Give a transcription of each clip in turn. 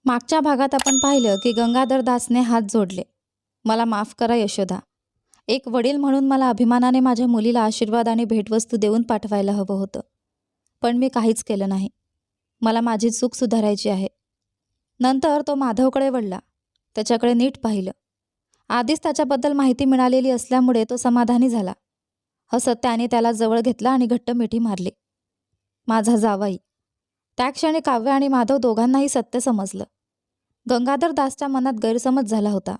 मागच्या भागात आपण पाहिलं की गंगाधर दासने हात जोडले. मला माफ करा यशोदा. एक वडील म्हणून मला अभिमानाने माझ्या मुलीला आशीर्वाद आणि भेटवस्तू देऊन पाठवायला हवं होतं. पण मी काहीच केलं नाही. मला माझी चूक सुधारायची आहे. नंतर तो माधवकडे वळला. त्याच्याकडे नीट पाहिलं. आधीच त्याच्याबद्दल माहिती मिळालेली असल्यामुळे तो समाधानी झाला. हसत त्याने त्याला जवळ घेतला आणि घट्ट मिठी मारली. माझा जावाई. त्या क्षणी काव्य आणि माधव दोघांनाही सत्य समजलं. गंगाधर दासच्या मनात गैरसमज झाला होता.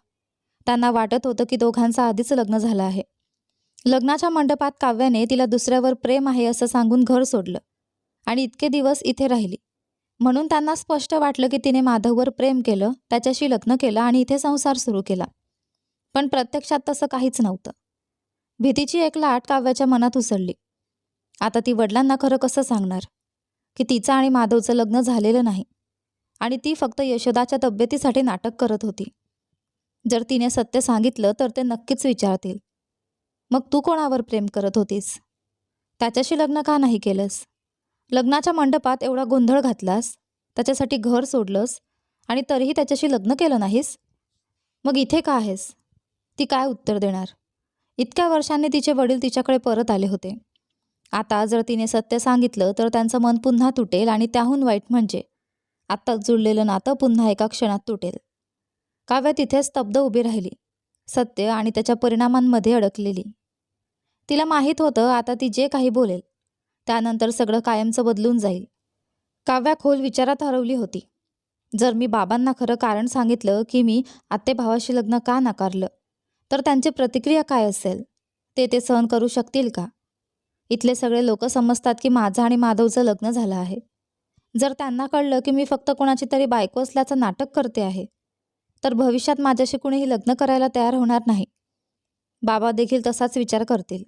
त्यांना वाटत होतं की दोघांचं आधीच लग्न झालं आहे. लग्नाच्या मंडपात काव्याने तिला दुसऱ्यावर प्रेम आहे असं सांगून घर सोडलं आणि इतके दिवस इथे राहिली. म्हणून त्यांना स्पष्ट वाटलं की तिने माधववर प्रेम केलं, त्याच्याशी लग्न केलं आणि इथे संसार सुरू केला. पण प्रत्यक्षात तसं काहीच नव्हतं. भीतीची एक लाट काव्याच्या मनात उसळली. आता ती वडिलांना खरं कसं सांगणार की तिचं आणि माधवचं लग्न झालेलं नाही आणि ती फक्त यशोदाच्या तब्येतीसाठी नाटक करत होती. जर तिने सत्य सांगितलं तर ते नक्कीच विचारतील, मग तू कोणावर प्रेम करत होतीस? त्याच्याशी लग्न का नाही केलंस? लग्नाच्या मंडपात एवढा गोंधळ घातलास, त्याच्यासाठी घर सोडलंस आणि तरीही त्याच्याशी लग्न केलं नाहीस? मग इथे का आहेस? ती काय उत्तर देणार? इतक्या वर्षांनी तिचे वडील तिच्याकडे परत आले होते. आता जर तिने सत्य सांगितलं तर त्यांचं मन पुन्हा तुटेल आणि त्याहून वाईट म्हणजे आत्ताच जुळलेलं नातं पुन्हा एका क्षणात तुटेल. काव्य तिथे स्तब्ध उभी राहिली, सत्य आणि त्याच्या परिणामांमध्ये अडकलेली. तिला माहीत होतं आता ती जे काही बोलेल त्यानंतर सगळं कायमचं बदलून जाईल. काव्या खोल विचारात हरवली होती. जर मी बाबांना खरं कारण सांगितलं की मी आत्तेभावाशी लग्न का नाकारलं तर त्यांची प्रतिक्रिया काय असेल? ते सहन करू शकतील का? इथले सगळे लोक समजतात की माझं आणि माधवचं लग्न झालं आहे. जर त्यांना कळलं की मी फक्त कोणाची तरी बायको असल्याचं नाटक करते आहे तर भविष्यात माझ्याशी कुणीही लग्न करायला तयार होणार नाही. बाबा देखील तसाच विचार करतील.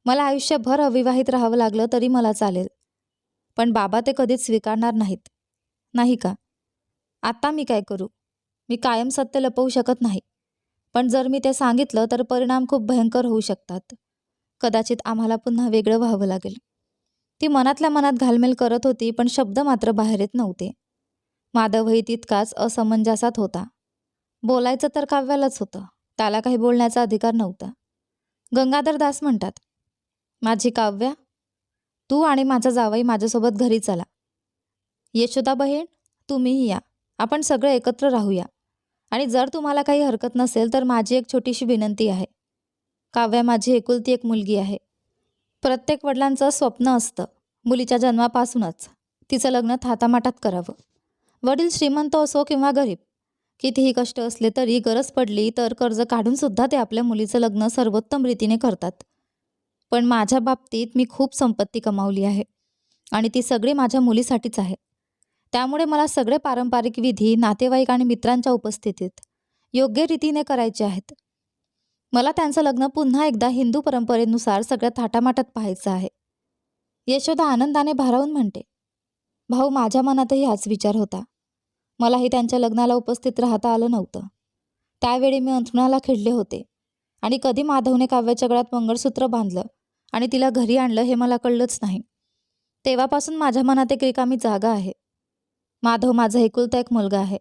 मला आयुष्यभर अविवाहित राहावं लागलं तरी मला चालेल, पण बाबा ते कधीच स्वीकारणार नाहीत, नाही का? आता मी काय करू? मी कायम सत्य लपवू शकत नाही, पण जर मी ते सांगितलं तर परिणाम खूप भयंकर होऊ शकतात. कदाचित आम्हाला पुन्हा वेगळं व्हावं लागेल. ती मनातल्या मनात घालमेल करत होती, पण शब्द मात्र बाहेर येत नव्हते. माधवही तितकाच असमंजसात होता. बोलायचं तर काव्यालाच होतं, त्याला काही बोलण्याचा अधिकार नव्हता. गंगाधर दास म्हणतात, माझी काव्या, तू आणि माझा जावई माझ्यासोबत घरी चला. यशोदा बहीण, तुम्हीही या. आपण सगळे एकत्र राहूया. आणि जर तुम्हाला काही हरकत नसेल तर माझी एक छोटीशी विनंती आहे. काव्या माझी एकुलती एक मुलगी आहे. प्रत्येक वडिलांचं स्वप्न असतं मुलीच्या जन्मापासूनच तिचं लग्न थाटामाटात करावं. वडील श्रीमंत असो किंवा गरीब, कितीही कष्ट असले तरी गरज पडली तर कर्ज काढून सुद्धा ते आपल्या मुलीचं लग्न सर्वोत्तम रीतीने करतात. पण माझ्या बाबतीत मी खूप संपत्ती कमावली आहे आणि ती सगळी माझ्या मुलीसाठीच आहे. त्यामुळे मला सगळे पारंपरिक विधी नातेवाईक आणि मित्रांच्या उपस्थितीत योग्य रीतीने करायचे आहेत. मला त्यांचं लग्न पुन्हा एकदा हिंदू परंपरेनुसार सगळ्या थाटामाटात पाहायचं आहे. यशोदा आनंदाने भारावून म्हणते, भाऊ, माझ्या मनातही हाच विचार होता. मलाही त्यांच्या लग्नाला उपस्थित राहता आलं नव्हतं. त्यावेळी मी अंथरुणाला खिळले होते आणि कधी माधवने काव्याच्या गळ्यात मंगळसूत्र बांधलं आणि तिला घरी आणलं हे मला कळलंच नाही. तेव्हापासून माझ्या मनात एक रिकामी जागा आहे. माधव माझा एकुलता एक मुलगा आहे.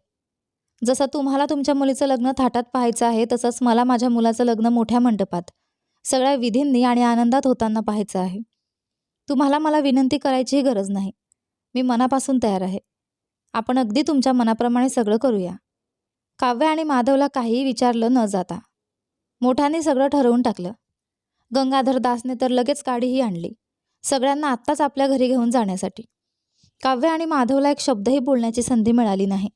जसं तुम्हाला तुमच्या मुलीचं लग्न थाटात पाहायचं आहे तसंच मला माझ्या मुलाचं लग्न मोठ्या मंडपात सगळ्या विधींनी आणि आनंदात होताना पाहायचं आहे. तुम्हाला मला विनंती करायचीही गरज नाही. मी मनापासून तयार आहे. आपण अगदी तुमच्या मनाप्रमाणे सगळं करूया. काव्य आणि माधवला काहीही विचारलं न जाता मोठ्याने सगळं ठरवून टाकलं. गंगाधर दासने तर लगेच गाडीही आणली, सगळ्यांना आत्ताच आपल्या घरी घेऊन जाण्यासाठी. काव्य आणि माधवला एक शब्दही बोलण्याची संधी मिळाली नाही.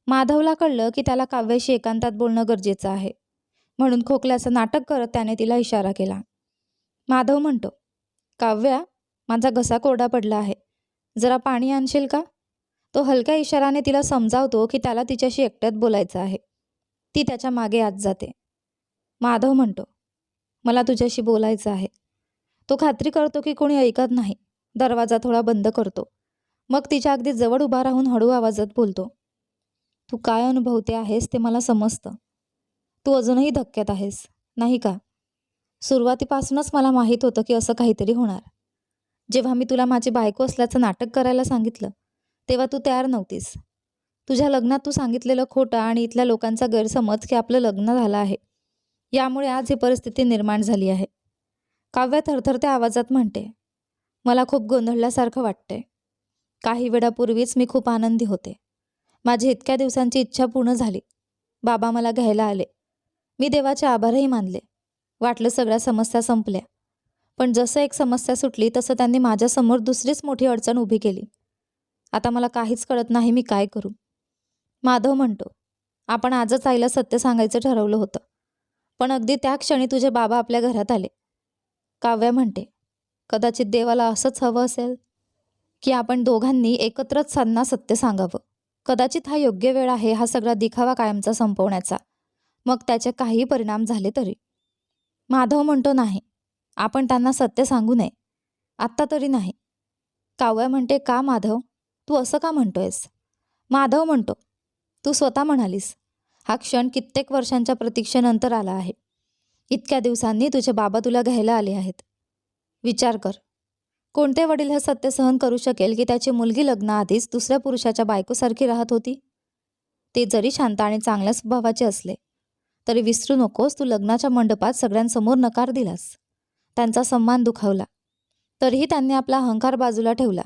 माधवला कळलं की त्याला काव्याशी एकांतात बोलणं गरजेचं आहे, म्हणून खोकल्याचं नाटक करत त्याने तिला इशारा केला. माधव म्हणतो, काव्या, माझा घसा कोरडा पडला आहे, जरा पाणी आणशील का? तो हलक्या इशाराने तिला समजावतो की त्याला तिच्याशी एकट्यात बोलायचं आहे. ती त्याच्या मागे आत जाते. माधव म्हणतो, मला तुझ्याशी बोलायचं आहे. तो खात्री करतो की कोणी ऐकत नाही. दरवाजा थोडा बंद करतो. मग तिच्या अगदी जवळ उभा राहून हळू आवाजात बोलतो, तू काय अनुभवते आहेस ते मला समजतं. तू अजूनही धक्क्यात आहेस, नाही का? सुरुवातीपासूनच मला माहीत होतं की असं काहीतरी होणार. जेव्हा मी तुला माझी बायको असल्याचं नाटक करायला सांगितलं तेव्हा तू तयार नव्हतीस. तुझ्या लग्नात तू सांगितलेलं खोटं आणि इथल्या लोकांचा गैरसमज की आपलं लग्न झालं आहे, यामुळे आज ही परिस्थिती निर्माण झाली आहे. काव्या थरथरत्या आवाजात म्हणते, मला खूप गोंधळल्यासारखं वाटतंय. काही वेळापूर्वीच मी खूप आनंदी होते. माझी इतक्या दिवसांची इच्छा पूर्ण झाली. बाबा मला घ्यायला आले. मी देवाचे आभारही मानले. वाटलं सगळ्या समस्या संपल्या. पण जसं एक समस्या सुटली तसं त्यांनी माझ्यासमोर दुसरीच मोठी अडचण उभी केली. आता मला काहीच कळत नाही मी काय करू. माधव म्हणतो, आपण आजच आईला सत्य सांगायचं ठरवलं होतं, पण अगदी त्या क्षणी तुझे बाबा आपल्या घरात आले. काव्या म्हणते, कदाचित देवाला असंच हवं असेल की आपण दोघांनी एकत्रच त्यांना सत्य सांगावं. कदाचित हा योग्य वेळ आहे हा सगळा दिखावा कायमचा संपवण्याचा, मग त्याचे काही परिणाम झाले तरी. माधव म्हणतो, नाही, आपण त्यांना सत्य सांगू नये, आत्ता तरी नाही. काव्या म्हणते, का माधव, तू असं का म्हणतोयस? माधव म्हणतो, तू स्वतः म्हणालीस, हा क्षण कित्येक वर्षांच्या प्रतीक्षेनंतर आला आहे. इतक्या दिवसांनी तुझे बाबा तुला घ्यायला आले आहेत. विचार कर, कोणते वडील हे सत्य सहन करू शकेल की त्याची मुलगी लग्नाआधीच दुसऱ्या पुरुषाच्या बायकोसारखी राहत होती? ते जरी शांत आणि चांगल्या स्वभावाचे असले तरी विसरू नकोस, तू लग्नाच्या मंडपात सगळ्यांसमोर नकार दिलास, त्यांचा सन्मान दुखावला. तरीही त्यांनी आपला अहंकार बाजूला ठेवला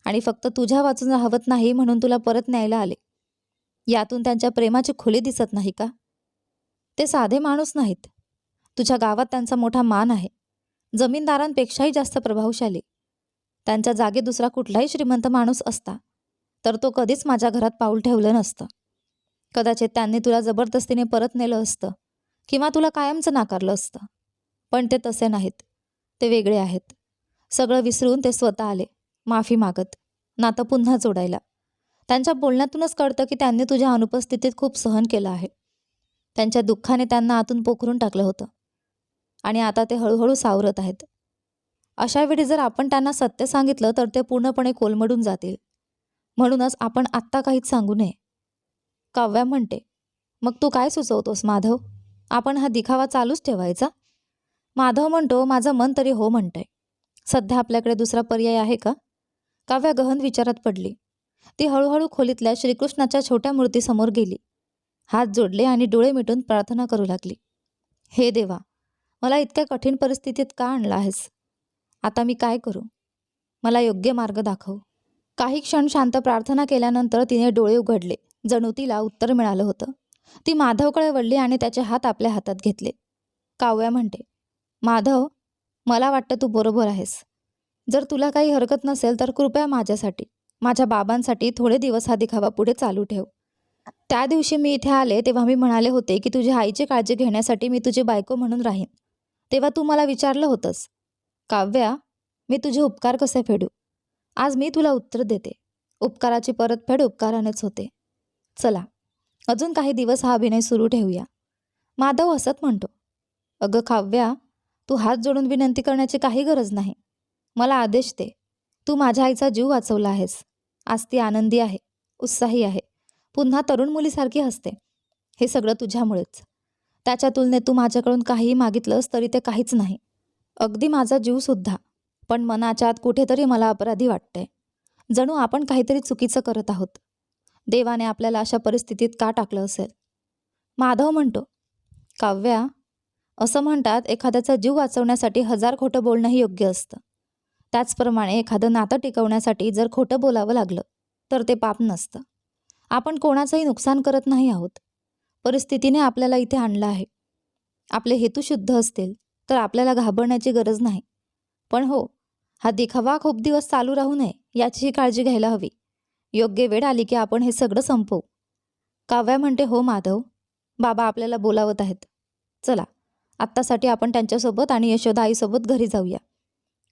आणि फक्त तुझ्या वाचून राहवत नाही म्हणून तुला परत न्यायला आले. यातून त्यांच्या प्रेमाची खुली दिसत नाही का? ते साधे माणूस नाहीत. तुझ्या गावात त्यांचा मोठा मान आहे, जमीनदारांपेक्षाही जास्त प्रभावशाली. त्यांच्या जागी दुसरा कुठलाही श्रीमंत माणूस असता तर तो कधीच माझ्या घरात पाऊल ठेवलं नसतं. कदाचित त्यांनी तुला जबरदस्तीने परत नेलं असतं किंवा तुला कायमचं नाकारलं असतं. पण ते तसे नाहीत. ते वेगळे आहेत. सगळं विसरून ते स्वतः आले, माफी मागत, नातं पुन्हा जोडायला. त्यांच्या बोलण्यातूनच कळतं की त्यांनी तुझ्या अनुपस्थितीत खूप सहन केलं आहे. त्यांच्या दुःखाने त्यांना आतून पोखरून टाकलं होतं आणि आता ते हळूहळू सावरत आहेत. अशा वेळी जर आपण त्यांना सत्य सांगितलं तर ते पूर्णपणे कोलमडून जातील. म्हणूनच आपण आत्ता काहीच सांगू नये. काव्या म्हणते, मग तू काय सुचवतोस माधव? आपण हा दिखावा चालूच ठेवायचा? माधव म्हणतो, माझं मन तरी हो म्हणतंय. सध्या आपल्याकडे दुसरा पर्याय आहे का? काव्या गहन विचारात पडली. ती हळूहळू खोलीतल्या श्रीकृष्णाच्या छोट्या मूर्तीसमोर गेली, हात जोडले आणि डोळे मिटून प्रार्थना करू लागली. हे देवा, मला इतक्या कठीण परिस्थितीत का आणलं आहेस? आता मी काय करू? मला योग्य मार्ग दाखव. काही क्षण शांत प्रार्थना केल्यानंतर तिने डोळे उघडले. जणू तिला उत्तर मिळालं होतं. ती माधवकडे वळली आणि त्याचे हात आपल्या हातात घेतले. काव्या म्हणते, माधव, मला वाटतं तू बरोबर आहेस. जर तुला काही हरकत नसेल तर कृपया माझ्यासाठी, माझ्या बाबांसाठी थोडे दिवस हा दिखावा पुढे चालू ठेव. त्या दिवशी मी इथे आले तेव्हा मी म्हणाले होते की तुझ्या आईची काळजी घेण्यासाठी मी तुझी बायको म्हणून राहीन. तेव्हा तू मला विचारलं होतंस, काव्या, मी तुझे उपकार कसे फेडू? आज मी तुला उत्तर देते. उपकाराची परतफेड उपकारानेच होते. चला, अजून काही दिवस हा अभिनय सुरू ठेवूया. माधव हसत म्हणतो, अगं काव्या, तू हात जोडून विनंती करण्याची काही गरज नाही. मला आदेश दे. तू माझ्या आईचा जीव वाचवला आहेस. आज ती आनंदी आहे, उत्साही आहे, पुन्हा तरुण मुलीसारखी हसते. हे सगळं तुझ्यामुळेच. त्याच्या तुलनेत तू माझ्याकडून काहीही मागितलंस तरी ते काहीच नाही, अगदी माझा जीवसुद्धा. पण मनाच्या आत कुठेतरी मला अपराधी वाटते. जणू आपण काहीतरी चुकीचं करत आहोत. देवाने आपल्याला अशा परिस्थितीत का टाकलं असेल? माधव म्हणतो, काव्या, असं म्हणतात एखाद्याचा जीव वाचवण्यासाठी 1000 खोटं बोलणंही योग्य असतं. त्याचप्रमाणे एखादं नातं टिकवण्यासाठी जर खोटं बोलावं लागलं तर ते पाप नसतं. आपण कोणाचंही नुकसान करत नाही आहोत. परिस्थितीने आपल्याला इथे आणलं आहे. आपले हेतू शुद्ध असतील तर आपल्याला घाबरण्याची गरज नाही. पण हो, हा दिखावा खूप दिवस चालू राहू नये याचीही काळजी घ्यायला हवी. योग्य वेळ आली की आपण हे सगळं संपवू. काव्या म्हणते, हो माधव, बाबा आपल्याला बोलावत आहेत. चला, आत्तासाठी आपण त्यांच्यासोबत आणि यशोदा आईसोबत घरी जाऊया.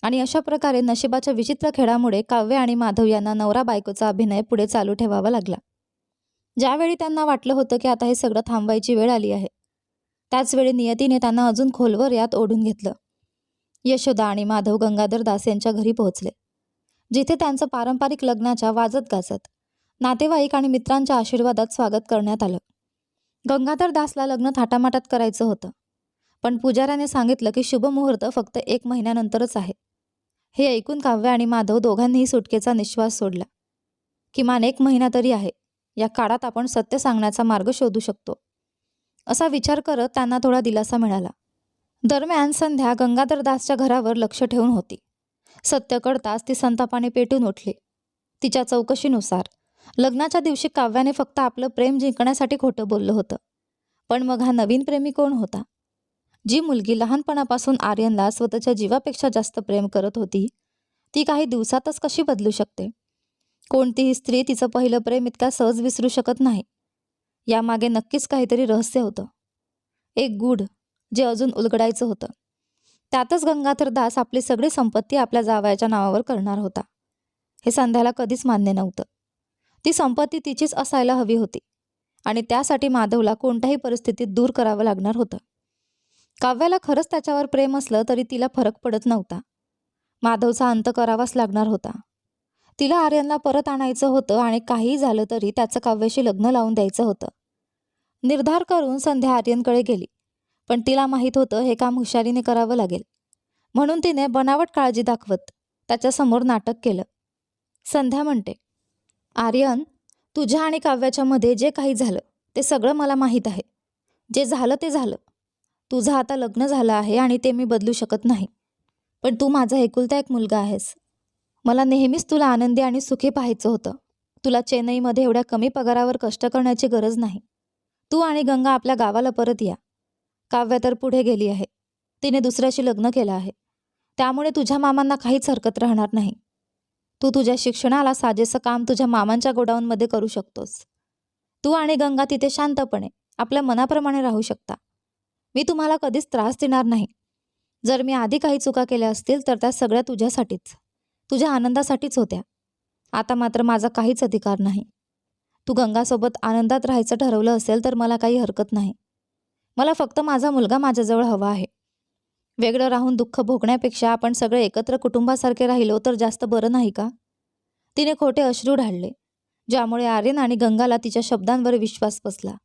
आणि अशा प्रकारे नशिबाच्या विचित्र खेळामुळे काव्य आणि माधव यांना नवरा बायकोचा अभिनय पुढे चालू ठेवावा लागला. ज्यावेळी त्यांना वाटलं होतं की आता हे सगळं थांबवायची वेळ आली आहे, त्याचवेळी नियतीने त्यांना अजून खोलवर यात ओढून घेतलं. यशोदा आणि माधव गंगाधर दास यांच्या घरी पोहोचले, जिथे त्यांचं पारंपरिक लग्नाच्या वाजत गाजत नातेवाईक आणि मित्रांच्या आशीर्वादात स्वागत करण्यात आलं. गंगाधर दासला लग्न थाटामाटात करायचं होतं, पण पुजाऱ्याने सांगितलं की शुभ मुहूर्त फक्त 1 महिन्यानंतरच आहे. हे ऐकून काव्य आणि माधव दोघांनीही सुटकेचा निश्वास सोडला. किमान 1 महिना तरी आहे, या काळात आपण सत्य सांगण्याचा मार्ग शोधू शकतो, असा विचार करत त्यांना थोडा दिलासा मिळाला. दरम्यान संध्या गंगाधर दासच्या घरावर लक्ष ठेवून होती. सत्य कळताच ती संतापाने पेटून उठली. तिच्या चौकशीनुसार लग्नाच्या दिवशी काव्याने फक्त आपलं प्रेम जिंकण्यासाठी खोटं बोललं होतं. पण मग हा नवीन प्रेमी कोण होता? जी मुलगी लहानपणापासून आर्यनला स्वतःच्या जीवापेक्षा जास्त प्रेम करत होती, ती काही दिवसातच कशी बदलू शकते? कोणतीही स्त्री तिचं पहिलं प्रेम इतका सहज विसरू शकत नाही. यामागे नक्कीच काहीतरी रहस्य होतं, एक गूढ, जे अजून उलगडायचं होतं. त्यातच गंगाधर दास आपली सगळी संपत्ती आपल्या जावयाच्या नावावर करणार होता. हे संध्याला कधीच मान्य नव्हतं. ती संपत्ती तिचीच असायला हवी होती आणि त्यासाठी माधवला कोणत्याही परिस्थितीत दूर करावं लागणार होतं. काव्याला खरंच त्याच्यावर प्रेम असलं तरी तिला फरक पडत नव्हता. माधवचा अंत करावाच लागणार होता. तिला आर्यनला परत आणायचं होतं आणि काहीही झालं तरी त्याचं काव्याशी लग्न लावून द्यायचं होतं. निर्धार करून संध्या आर्यनकडे गेली, पण तिला माहीत होतं हे काम हुशारीने करावं लागेल. म्हणून तिने बनावट काळजी दाखवत त्याच्यासमोर नाटक केलं. संध्या म्हणते, आर्यन, तुझ्या आणि काव्याच्या मध्ये जे काही झालं ते सगळं मला माहीत आहे. जे झालं ते झालं. तुझं आता लग्न झालं आहे आणि ते मी बदलू शकत नाही. पण तू माझा एकुलता एक मुलगा आहेस. मला नेहमीच तुला आनंदी आणि सुखी पाहायचं होतं. तुला चेन्नईमध्ये एवढ्या कमी पगारावर कष्ट करण्याची गरज नाही. तू आणि गंगा आपल्या गावाला परत या. काव्या तर पुढे गेली आहे. तिने दुसऱ्याशी लग्न केलं आहे. त्यामुळे तुझ्या मामांना काहीच हरकत राहणार नाही. तू तुझ्या शिक्षणाला साजेसं काम तुझ्या मामांच्या गोडाऊनमध्ये करू शकतोस. तू आणि गंगा तिथे शांतपणे आपल्या मनाप्रमाणे राहू शकता. मी तुम्हाला कधीच त्रास देणार नाही. जर मी आधी काही चुका केल्या असतील तर त्या सगळ्या तुझ्यासाठीच, तुझ्या आनंदासाठीच होत्या. आता मात्र माझा काहीच अधिकार नाही. तू गंगासोबत आनंदात राहायचं ठरवलं असेल तर मला काही हरकत नाही. मला फक्त माझा मुलगा माझ्याजवळ हवा आहे. वेगळं राहून दुःख भोगण्यापेक्षा आपण सगळे एकत्र कुटुंबासारखे राहिलो तर जास्त बरं नाही का? तिने खोटे अश्रू ढाळले, ज्यामुळे आर्यन आणि गंगाला तिच्या शब्दांवर विश्वास बसला.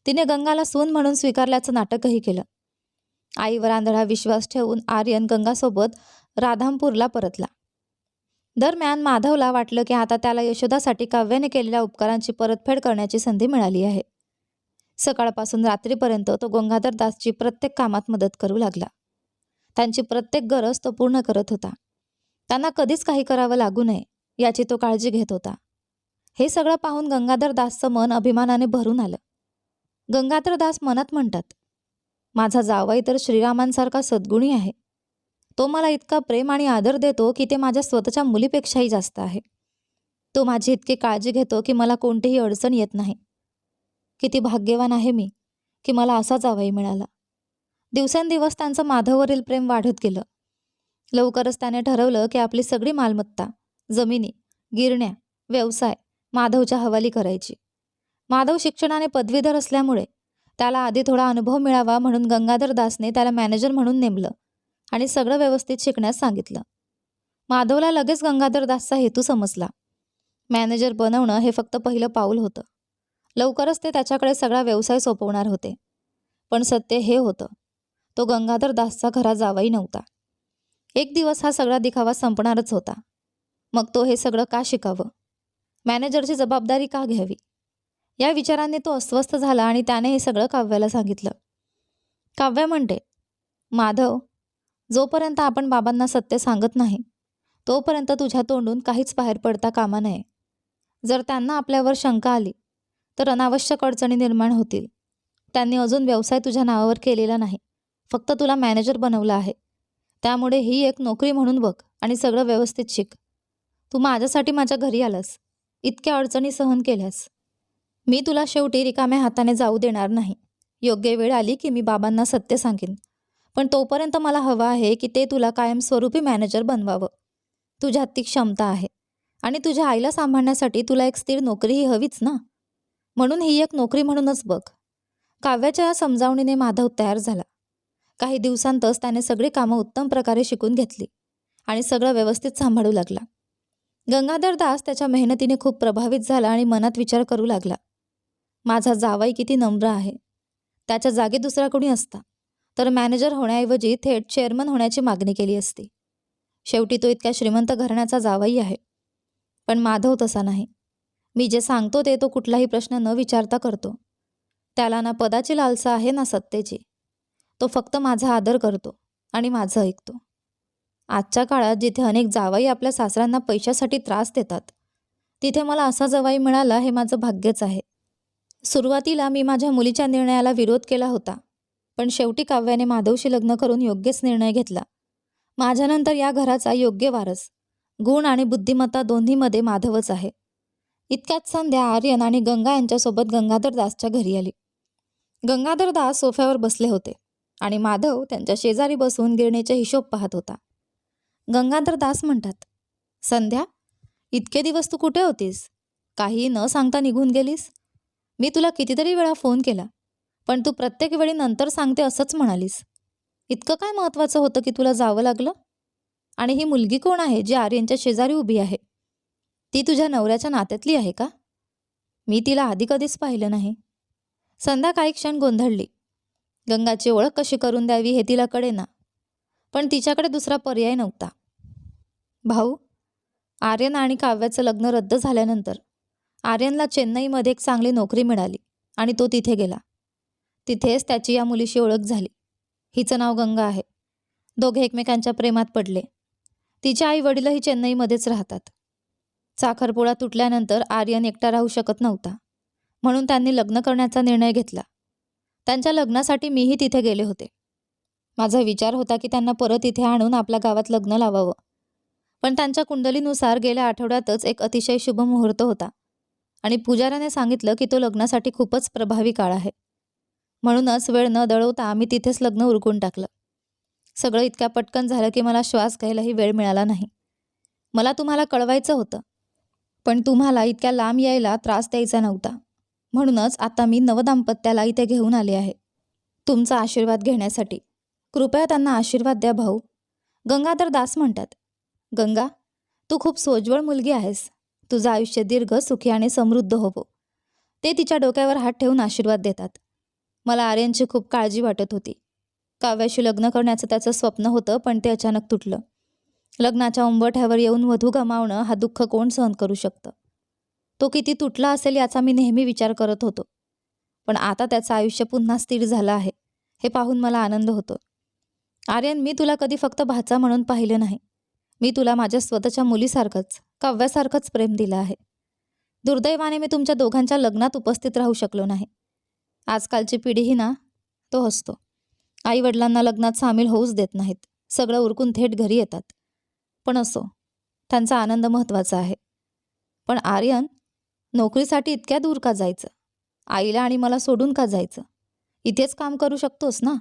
तिने गंगाला सून म्हणून स्वीकारल्याचं नाटकही केलं. आईवर आंधळा विश्वास ठेवून आर्यन गंगासोबत राधामपूरला परतला. दरम्यान माधवला वाटलं की आता त्याला यशोदासाठी काव्याने केलेल्या उपकारांची परतफेड करण्याची संधी मिळाली आहे. सकाळपासून रात्रीपर्यंत तो गंगाधर दासची प्रत्येक कामात मदत करू लागला. त्यांची प्रत्येक गरज तो पूर्ण करत होता. त्यांना कधीच काही करावं लागू नये याची तो काळजी घेत होता. हे सगळं पाहून गंगाधर दासचं मन अभिमानाने भरून आलं. गंगाधर दास मनात म्हणतात, माझा जावई तर श्रीरामांसारखा सद्गुणी आहे. तो मला इतका प्रेम आणि आदर देतो की ते माझ्या स्वतःच्या मुलीपेक्षाही जास्त आहे. तो माझी इतकी काळजी घेतो की मला कोणतीही अडचण येत नाही. किती भाग्यवान आहे मी की मला असा जावई मिळाला. दिवसेंदिवस त्यांचं माधववरील प्रेम वाढत गेलं. लवकरच त्याने ठरवलं की आपली सगळी मालमत्ता, जमिनी, गिरण्या, व्यवसाय माधवच्या हवाली करायची. माधव शिक्षणाने पदवीधर असल्यामुळे त्याला आधी थोडा अनुभव मिळावा म्हणून गंगाधर दासने त्याला मॅनेजर म्हणून नेमलं आणि सगळं व्यवस्थित शिकण्यास सांगितलं. माधवला लगेच गंगाधर दासचा हेतू समजला. मॅनेजर बनवणं हे फक्त पहिलं पाऊल होतं. लवकरच ते त्याच्याकडे सगळा व्यवसाय सोपवणार होते. पण सत्य हे होतं, तो गंगाधर दासचा खरा जावई नव्हता. एक दिवस हा सगळा दिखावा संपणारच होता. मग तो हे सगळं का शिकावं? मॅनेजरची जबाबदारी का घ्यावी? या विचारांनी तो अस्वस्थ झाला आणि त्याने हे सगळं काव्याला सांगितलं. काव्या म्हणते, माधव, जोपर्यंत आपण बाबांना सत्य सांगत नाही तोपर्यंत तुझ्या तोंडून काहीच बाहेर पडता कामा नये. जर त्यांना आपल्यावर शंका आली तर अनावश्यक अडचणी निर्माण होतील. त्यांनी अजून व्यवसाय तुझ्या नावावर केलेला नाही, फक्त तुला मॅनेजर बनवलं आहे. त्यामुळे ही एक नोकरी म्हणून बघ आणि सगळं व्यवस्थित शिक. तू माझ्यासाठी माझ्या घरी आलास, इतक्या अडचणी सहन केल्यास. मी तुला शेवटी रिकाम्या हाताने जाऊ देणार नाही. योग्य वेळ आली की मी बाबांना सत्य सांगेन. पण तोपर्यंत मला हवं आहे की ते तुला कायमस्वरूपी मॅनेजर बनवावं. तुझ्यात ती क्षमता आहे आणि तुझ्या आईला सांभाळण्यासाठी तुला एक स्थिर नोकरीही हवीच ना. म्हणून ही एक नोकरी म्हणूनच बघ. काव्याच्या या समजावणीने माधव तयार झाला. काही दिवसांतच त्याने सगळी कामं उत्तम प्रकारे शिकून घेतली आणि सगळं व्यवस्थित सांभाळू लागला. गंगाधर दास त्याच्या मेहनतीने खूप प्रभावित झाला आणि मनात विचार करू लागला, माझा जावई किती नम्र आहे. त्याच्या जागी दुसरा कोणी असता तर मॅनेजर होण्याऐवजी थेट चेअरमन होण्याची मागणी केली असती. शेवटी तो इतक्या श्रीमंत घराण्याचा जावई आहे. पण माधव तसा नाही. मी जे सांगतो ते तो कुठलाही प्रश्न न विचारता करतो. त्याला ना पदाची लालसा आहे ना सत्तेची. तो फक्त माझा आदर करतो आणि माझं ऐकतो. आजच्या काळात जिथे अनेक जावई आपल्या सासऱ्यांना पैशासाठी त्रास देतात, तिथे मला असा जावई मिळाला हे माझं भाग्यच आहे. सुरुवातीला मी माझ्या मुलीच्या निर्णयाला विरोध केला होता, पण शेवटी काव्याने माधवशी लग्न करून योग्यच निर्णय घेतला. माझ्यानंतर या घराचा योग्य वारस, गुण आणि बुद्धिमत्ता दोन्हीमध्ये माधवच आहे. इतक्यात संध्या आर्यन आणि गंगा यांच्यासोबत गंगाधर दासच्या घरी आली. गंगाधर दास सोफ्यावर बसले होते आणि माधव त्यांच्या शेजारी बसून गिरणीचे हिशोब पाहत होता. गंगाधर दास म्हणतात, संध्या, इतके दिवस तू कुठे होतीस? काही न सांगता निघून गेलीस. मी तुला कितीतरी वेळा फोन केला, पण तू प्रत्येक वेळी नंतर सांगते असंच म्हणालीस. इतकं काय महत्त्वाचं होतं की तुला जावं लागलं? आणि ही मुलगी कोण आहे जी आर्यनच्या शेजारी उभी आहे? ती तुझ्या नवऱ्याच्या नात्यातली आहे का? मी तिला आधी कधीच पाहिलं नाही. संध्या काही क्षण गोंधळली. गंगाची ओळख कशी करून द्यावी हे तिला कळेना, पण तिच्याकडे दुसरा पर्याय नव्हता. भाऊ, आर्यन आणि काव्याचं लग्न रद्द झाल्यानंतर आर्यनला चेन्नईमध्ये एक चांगली नोकरी मिळाली आणि तो तिथे गेला. तिथेच त्याची या मुलीशी ओळख झाली. हिचं नाव गंगा आहे. दोघे एकमेकांच्या प्रेमात पडले. तिचे आई वडीलही चेन्नईमध्येच राहतात. साखरपुडा तुटल्यानंतर आर्यन एकटा राहू शकत नव्हता, म्हणून त्यांनी लग्न करण्याचा निर्णय घेतला. त्यांच्या लग्नासाठी मीही तिथे गेले होते. माझा विचार होता की त्यांना परत इथे आणून आपल्या गावात लग्न लावावं, पण त्यांच्या कुंडलीनुसार गेल्या आठवड्यातच एक अतिशय शुभ मुहूर्त होता आणि पुजाऱ्याने सांगितलं की तो लग्नासाठी खूपच प्रभावी काळ आहे. म्हणूनच वेळ न दळवता आम्ही तिथेच लग्न उरकून टाकलं. सगळं इतक्या पटकन झालं की मला श्वास घ्यायलाही वेळ मिळाला नाही. मला तुम्हाला कळवायचं होतं, पण तुम्हाला इतक्या लांब यायला त्रास द्यायचा नव्हता. म्हणूनच आता मी नवदाम्पत्याला इथे घेऊन आले आहे, तुमचा आशीर्वाद घेण्यासाठी. कृपया त्यांना आशीर्वाद द्या भाऊ. गंगाधर दास म्हणतात, गंगा, तू खूप सोज्वळ मुलगी आहेस. तुझं आयुष्य दीर्घ, सुखी आणि समृद्ध होवो. ते तिच्या डोक्यावर हात ठेवून आशीर्वाद देतात. मला आर्यनची खूप काळजी वाटत होती. काव्याशी लग्न करण्याचं त्याचं स्वप्न होतं, पण ते अचानक तुटलं. लग्नाच्या उंबरठ्यावर येऊन वधू गमावणं हा दुःख कोण सहन करू शकतं? तो किती तुटला असेल याचा मी नेहमी विचार करत होतो, पण आता त्याचं आयुष्य पुन्हा स्थिर झालं आहे हे पाहून मला आनंद होतो. आर्यन, मी तुला कधी फक्त भाचा म्हणून पाहिलं नाही. मी तुला माझ्या स्वतःच्या मुलीसारखंच, काव्यासारखंच प्रेम दिलं आहे. दुर्दैवाने मी तुमच्या दोघांच्या लग्नात उपस्थित राहू शकलो नाही. आजकालची पिढीही ना, तो हसतो. आईवडिलांना लग्नात सामील होऊच देत नाहीत. सगळं उरकून थेट घरी येतात. पण असो, त्यांचा आनंद महत्त्वाचा आहे. पण आर्यन, नोकरीसाठी इतक्या दूर का जायचं? आईला आणि मला सोडून का जायचं? इथेच काम करू शकतोस ना.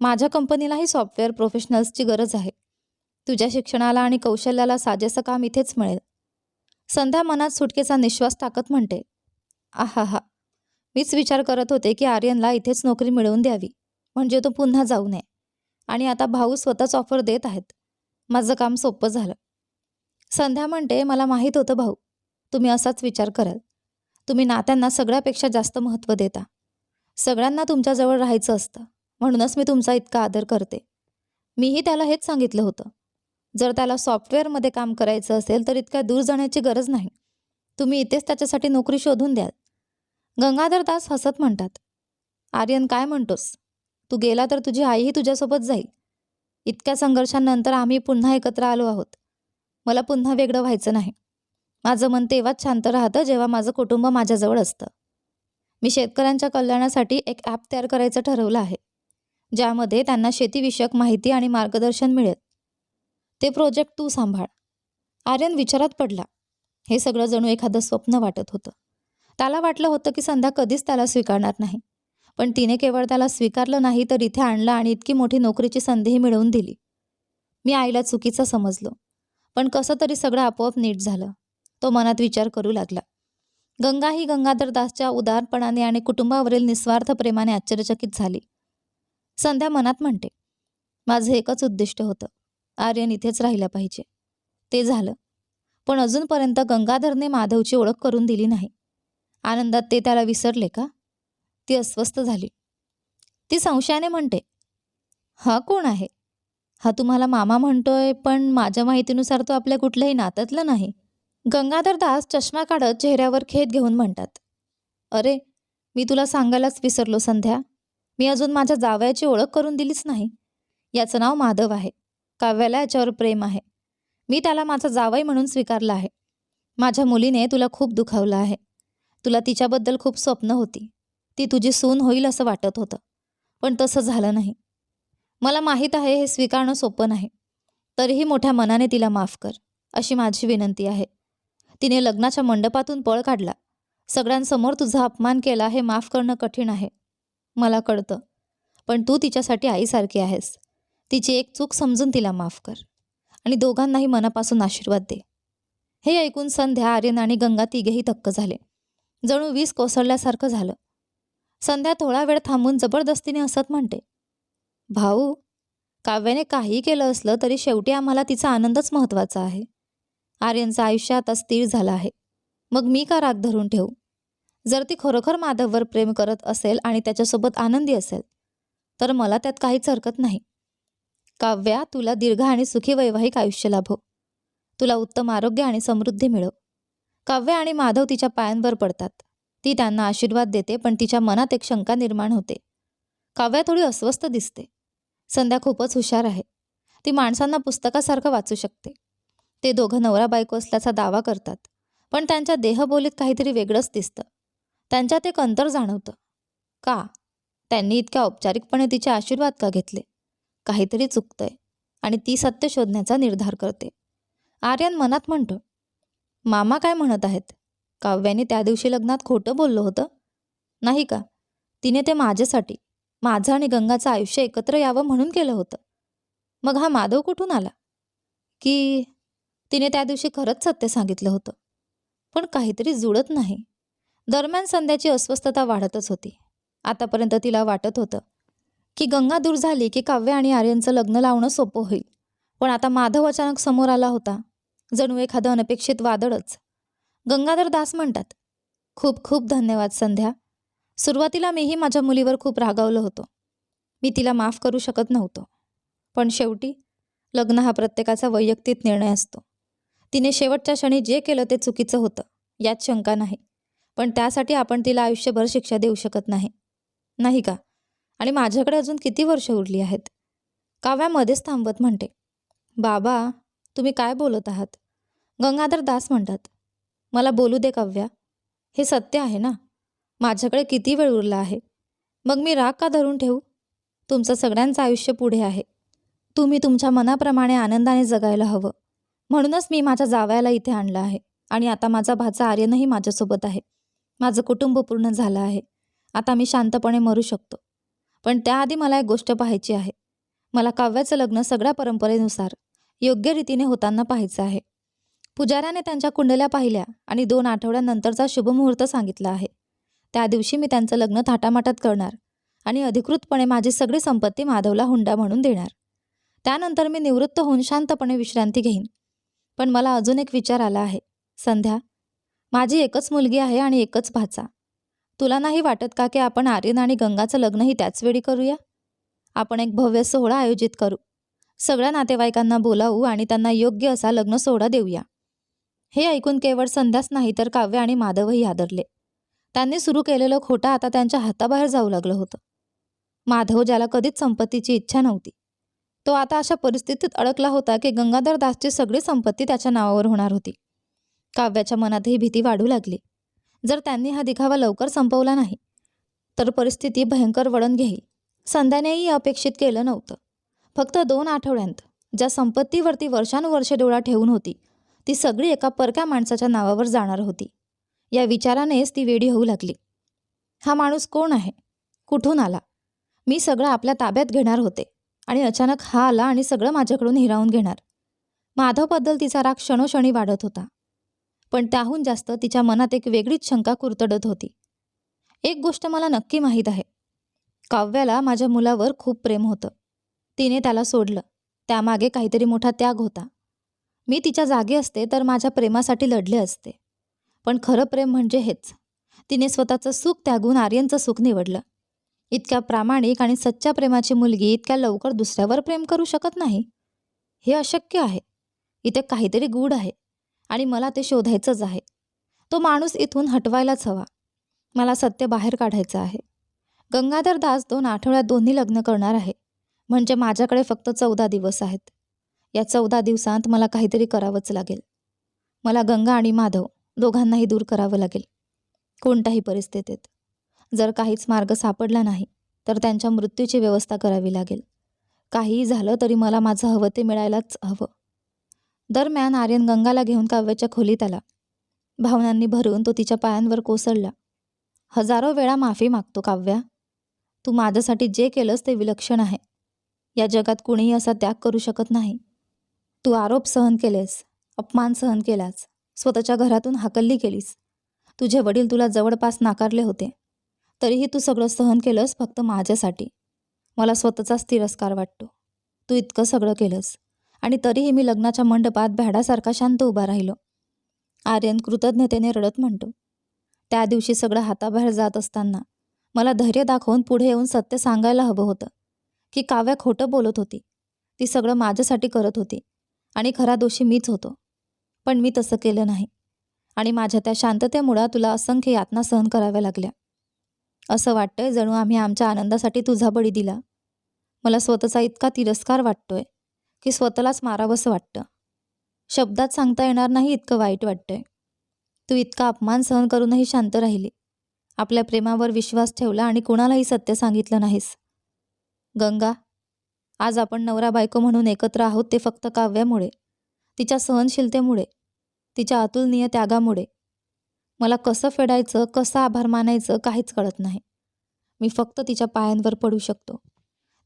माझ्या कंपनीलाही सॉफ्टवेअर प्रोफेशनल्सची गरज आहे. तुझ्या शिक्षणाला आणि कौशल्याला साजेसं काम इथेच मिळेल. संध्या मनात सुटकेचा निश्वास टाकत म्हणते, आहा, मीच विचार करत होते की आर्यनला इथेच नोकरी मिळवून द्यावी, म्हणजे तो पुन्हा जाऊ नये. आणि आता भाऊ स्वतःच ऑफर देत आहेत. माझं काम सोपं झालं. संध्या म्हणते, मला माहीत होतं भाऊ, तुम्ही असाच विचार कराल. तुम्ही नात्यांना सगळ्यापेक्षा जास्त महत्त्व देता. सगळ्यांना तुमच्याजवळ राहायचं असतं, म्हणूनच मी तुमचा इतका आदर करते. मीही त्याला हेच सांगितलं होतं. जर त्याला सॉफ्टवेअरमध्ये काम करायचं असेल तर इतक्या दूर जाण्याची गरज नाही. तुम्ही इथेच त्याच्यासाठी नोकरी शोधून द्याल. गंगाधर दास हसत म्हणतात, आर्यन, काय म्हणतोस? तू गेला तर तुझी आईही तुझ्यासोबत जाईल. इतक्या संघर्षांनंतर आम्ही पुन्हा एकत्र आलो आहोत. मला पुन्हा वेगळं व्हायचं नाही. माझं मन तेव्हाच शांत राहतं जेव्हा माझं कुटुंब माझ्याजवळ असतं. मी शेतकऱ्यांच्या कल्याणासाठी एक ॲप तयार करायचं ठरवलं आहे, ज्यामध्ये त्यांना शेतीविषयक माहिती आणि मार्गदर्शन मिळेल. ते प्रोजेक्ट तू सांभाळ. आर्यन विचारात पडला. हे सगळं जणू एखादं स्वप्न वाटत होतं. त्याला वाटलं होतं की संध्या कधीच त्याला स्वीकारणार नाही, पण तिने केवळ त्याला स्वीकारलं नाही तर इथे आणलं आणि इतकी मोठी नोकरीची संधीही मिळवून दिली. मी आईला चुकीचं समजलो, पण कसं तरी सगळं आपोआप नीट झालं. तो मनात विचार करू लागला. गंगा ही गंगाधर दासच्या उदारपणाने आणि कुटुंबावरील निस्वार्थ प्रेमाने आश्चर्यचकित झाली. संध्या मनात म्हणते, माझं एकच उद्दिष्ट होतं, आर्यन इथेच राहिला पाहिजे. ते झालं, पण अजूनपर्यंत गंगाधरने माधवची ओळख करून दिली नाही. आनंदात ते त्याला विसरले का? ती अस्वस्थ झाली. ती संशयाने म्हणते, हा कोण आहे? हा तुम्हाला मामा म्हणतोय, पण माझ्या माहितीनुसार तो आपल्या कुठल्याही नात्यातला नाही. गंगाधर दास चष्मा काढत चेहऱ्यावर खेद घेऊन म्हणतात, अरे, मी तुला सांगायलाच विसरलो संध्या. मी अजून माझ्या जावयाची ओळख करून दिलीच नाही. याचं नाव माधव आहे. काव्याला याच्यावर प्रेम आहे. मी त्याला माझा जावई म्हणून स्वीकारला आहे. माझ्या मुलीने तुला खूप दुखावलं आहे. तुला तिच्याबद्दल खूप स्वप्न होती. ती तुझी सून होईल असं वाटत होतं, पण तसं झालं नाही. मला माहीत आहे हे स्वीकारणं सोपं नाही. तरीही मोठ्या मनाने तिला माफ कर, अशी माझी विनंती आहे. तिने लग्नाच्या मंडपातून पळ काढला. सगळ्यांसमोर तुझा अपमान केला, हे माफ करणं कठीण आहे. मला कळतं, पण तू तिच्यासाठी आईसारखी आहेस. तिची एक चूक समजून तिला माफ कर आणि दोघांनाही मनापासून आशीर्वाद दे. हे ऐकून संध्या, आर्यन आणि गंगा तिघेही थक्क झाले. जणू वीज कोसळल्यासारखं झालं. संध्या थोडा वेळ थांबून जबरदस्तीने हसत म्हणते, भाऊ, काव्याने काही केलं असलं तरी शेवटी आम्हाला तिचा आनंदच महत्त्वाचा आहे. आर्यनचं आयुष्य आता स्थिर झालं आहे. मग मी का राग धरून ठेवू? जर ती खरोखर माधववर प्रेम करत असेल आणि त्याच्यासोबत आनंदी असेल तर मला त्यात काहीच हरकत नाही. काव्या, तुला दीर्घ आणि सुखी वैवाहिक आयुष्य लाभो. तुला उत्तम आरोग्य आणि समृद्धी मिळो. काव्या आणि माधव तिच्या पायांवर पडतात. ती त्यांना आशीर्वाद देते, पण तिच्या मनात एक शंका निर्माण होते. काव्या थोडी अस्वस्थ दिसते. संध्या खूपच हुशार आहे. ती माणसांना पुस्तकासारखं वाचू शकते. ते दोघं नवरा बायको असल्याचा दावा करतात, पण त्यांच्या देहबोलीत काहीतरी वेगळंच दिसतं. त्यांच्यात एक अंतर जाणवतं. का? त्यांनी इतक्या औपचारिकपणे तिचे आशीर्वाद का घेतले? काहीतरी चुकतंय आणि ती सत्य शोधण्याचा निर्धार करते. आर्यन मनात म्हणतो, मामा काय म्हणत आहेत? काव्याने त्या दिवशी लग्नात खोटं बोललं होतं, नाही का? तिने ते माझ्यासाठी, माझं आणि गंगाचं आयुष्य एकत्र यावं म्हणून केलं होतं. मग हा माधव कुठून आला? की तिने त्या दिवशी खरंच सत्य सांगितलं होतं? पण काहीतरी जुळत नाही. दरम्यान संध्याची अस्वस्थता वाढतच होती. आतापर्यंत तिला वाटत होतं की गंगा दूर झाली की काव्य आणि आर्यनचं लग्न लावणं सोपं होईल. पण आता माधव अचानक समोर आला होता, जणू एखादं अनपेक्षित वादळच. गंगाधर दास म्हणतात, खूप खूप धन्यवाद संध्या. सुरुवातीला मीही माझ्या मुलीवर खूप रागावलं होतो. मी तिला माफ करू शकत नव्हतो. पण शेवटी लग्न हा प्रत्येकाचा वैयक्तिक निर्णय असतो. तिने शेवटच्या क्षणी जे केलं ते चुकीचं होतं, यात शंका नाही. पण त्यासाठी आपण तिला आयुष्यभर शिक्षा देऊ शकत नाही, नाही का? आणि माझ्याकडे अजून किती वर्ष उरली आहेत? काव्या मध्येच थांबवत म्हणते, बाबा, तुम्ही काय बोलत आहात? गंगाधर दास म्हणतात, मला बोलू दे काव्या. हे सत्य आहे ना. माझ्याकडे किती वेळ उरला आहे? मग मी राग का धरून ठेवू? तुमचं सगळ्यांचं आयुष्य पुढे आहे. तुम्ही तुमच्या मनाप्रमाणे आनंदाने जगायला हवं. म्हणूनच मी माझ्या जावयाला इथे आणलं आहे. आणि आता माझा भाचा आर्यनही माझ्यासोबत आहे. माझं कुटुंब पूर्ण झालं आहे. आता मी शांतपणे मरू शकतो. पण त्याआधी मला एक गोष्ट पाहायची आहे. मला काव्याचं लग्न सगळ्या परंपरेनुसार योग्य रीतीने होताना पाहायचं आहे. पुजाऱ्याने त्यांच्या कुंडल्या पाहिल्या आणि 2 आठवड्यानंतरचा शुभमुहूर्त सांगितला आहे. त्या दिवशी मी त्यांचं लग्न थाटामाटात करणार आणि अधिकृतपणे माझी सगळी संपत्ती माधवला हुंडा म्हणून देणार. त्यानंतर मी निवृत्त होऊन शांतपणे विश्रांती घेईन. पण मला अजून एक विचार आला आहे. संध्या, माझी एकच मुलगी आहे आणि एकच भाचा. तुला नाही वाटत का की आपण आर्यन आणि गंगाचं लग्नही त्याच वेळी करूया? आपण एक भव्य सोहळा आयोजित करू. सगळ्या नातेवाईकांना बोलावू आणि त्यांना योग्य असा लग्न सोहळा देऊया. हे ऐकून केवळ संध्याच नाही तर काव्य आणि माधवही आदरले. त्यांनी सुरू केलेलं खोटं आता त्यांच्या हाताबाहेर जाऊ लागलं होतं. माधव, ज्याला कधीच संपत्तीची इच्छा नव्हती, तो आता अशा परिस्थितीत अडकला होता की गंगाधर दासची सगळी संपत्ती त्याच्या नावावर होणार होती. काव्याच्या मनातही भीती वाढू लागली. जर त्यांनी हा दिखावा लवकर संपवला नाही तर परिस्थिती भयंकर वळण घेईल. संध्यानेही अपेक्षित केलं नव्हतं. फक्त 2 आठवड्यांत ज्या संपत्तीवरती वर्षानुवर्षे डोळा ठेवून होती, ती सगळी एका परक्या माणसाच्या नावावर जाणार होती. या विचारानेच ती वेडी होऊ लागली. हा माणूस कोण आहे? कुठून आला? मी सगळं आपल्या ताब्यात घेणार होते आणि अचानक हा आला आणि सगळं माझ्याकडून हिरावून घेणार. माधवबद्दल तिचा राग क्षणोक्षणी वाढत होता. पण त्याहून जास्त तिच्या मनात एक वेगळीच शंका कुरतडत होती. एक गोष्ट मला नक्की माहीत आहे. काव्याला माझ्या मुलावर खूप प्रेम होतं. तिने त्याला सोडलं. त्यामागे काहीतरी मोठा त्याग होता. मी तिच्या जागी असते तर माझ्या प्रेमासाठी लढले असते. पण खरं प्रेम म्हणजे हेच. तिने स्वतःचं सुख त्यागून आर्यनचं सुख निवडलं. इतक्या प्रामाणिक आणि सच्च्या प्रेमाची मुलगी इतक्या लवकर दुसऱ्यावर प्रेम करू शकत नाही. हे अशक्य आहे. इथे काहीतरी गूढ आहे आणि मला ते शोधायचंच आहे. तो माणूस इथून हटवायलाच हवा. मला सत्य बाहेर काढायचं आहे. गंगाधर दास 2 आठवड्यात दोन्ही लग्न करणार आहे. म्हणजे माझ्याकडे फक्त 14 दिवस आहेत. या 14 दिवसांत मला काहीतरी करावंच लागेल. मला गंगा आणि माधव दोघांनाही दूर करावं लागेल. कोणत्याही परिस्थितीत. जर काहीच मार्ग सापडला नाही तर त्यांच्या मृत्यूची व्यवस्था करावी लागेल. काहीही झालं तरी मला माझं हवं ते मिळायलाच हवं. दरम्यान आर्यन गंगाला घेऊन काव्याच्या खोलीत आला. भावनांनी भरून तो तिच्या पायांवर कोसळला. हजारो वेळा माफी मागतो काव्या. तू माझ्यासाठी जे केलंस ते विलक्षण आहे. या जगात कुणीही असा त्याग करू शकत नाही. तू आरोप सहन केलेस, अपमान सहन केलास, स्वतःच्या घरातून हाकलली केलीस. तुझे वडील तुला जवळपास नाकारले होते. तरीही तू सगळं सहन केलंस फक्त माझ्यासाठी. मला स्वतःचाच तिरस्कार वाटतो. तू इतकं सगळं केलंस आणि तरीही मी लग्नाच्या मंडपात भ्याडासारखा शांत उभा राहिलो. आर्यन कृतज्ञतेने रडत म्हणतो. त्या दिवशी सगळं हाताबाहेर जात असताना मला धैर्य दाखवून पुढे येऊन सत्य सांगायला हवं होतं की काव्या खोटं बोलत होती. ती सगळं माझ्यासाठी करत होती आणि खरा दोषी मीच होतो. पण मी तसं केलं नाही आणि माझ्या त्या शांततेमुळे तुला असंख्य यातना सहन कराव्या लागल्या. असं वाटतंय जणू आम्ही आमच्या आनंदासाठी तुझा बळी दिला. मला स्वतःचा इतका तिरस्कार वाटतोय की स्वतःलाच मारावंसं वाटतं. शब्दात सांगता येणार नाही इतकं वाईट वाटतंय. तू इतका अपमान सहन करूनही शांत राहिली. आपल्या प्रेमावर विश्वास ठेवला आणि कुणालाही सत्य सांगितलं नाहीस. गंगा, आज आपण नवरा बायको म्हणून एकत्र आहोत ते फक्त काव्यामुळे, तिच्या सहनशीलतेमुळे, तिच्या अतुलनीय त्यागामुळे. मला कसं फेडायचं, कसं आभार मानायचं काहीच कळत नाही. मी फक्त तिच्या पायांवर पडू शकतो.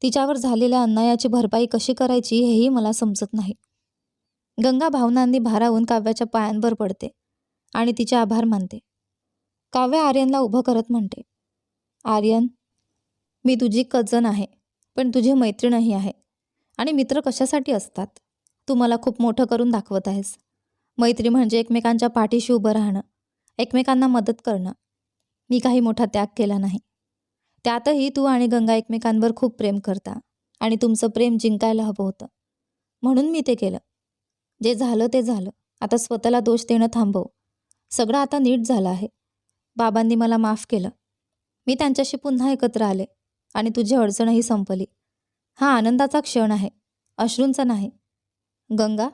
तिच्यावर झालेल्या अन्यायाची भरपाई कशी करायची हेही मला समजत नाही. गंगा भावनांनी भारावून काव्याच्या पायांवर पडते आणि तिचे आभार मानते. काव्या आर्यनला उभं करत म्हणते. आर्यन, मी तुझी कझन आहे, पण तुझी मैत्रीणही आहे. आणि मित्र कशासाठी असतात? तू मला खूप मोठं करून दाखवत आहेस. मैत्री म्हणजे एकमेकांच्या पाठीशी उभं राहणं, एकमेकांना मदत करणं. मी काही मोठा त्याग केला नाही. त्यातही तू आणि गंगा एकमेकांवर खूप प्रेम करता आणि तुमचं प्रेम जिंकायला हवं होतं. म्हणून मी ते केलं. जे झालं ते झालं. आता स्वतःला दोष देणं थांबव. सगळं आता नीट झालं आहे. बाबांनी मला माफ केलं. मी त्यांच्याशी पुन्हा एकत्र आले आणि तुझी अडचणही संपली. हा आनंदाचा क्षण आहे, अश्रूंचा नाही. गंगा,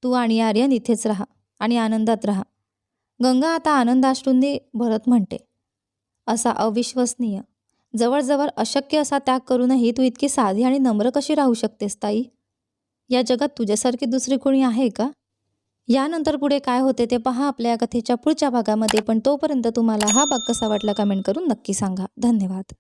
तू आणि आर्यन इथेच राहा आणि आनंदात राहा. गंगा आता आनंदाश्रूंनी भरत म्हणते. असा अविश्वसनीय, जवळजवळ अशक्य असा त्याग करूनही तू इतकी साधी आणि नम्र कशी राहू शकतेस ताई? या जगात तुझ्यासारखी दुसरी कोणी आहे का? यानंतर पुढे काय होते ते पहा आपल्या या कथेच्या पुढच्या भागामध्ये. पण तोपर्यंत तुम्हाला हा भाग कसा वाटला कमेंट करून नक्की सांगा. धन्यवाद.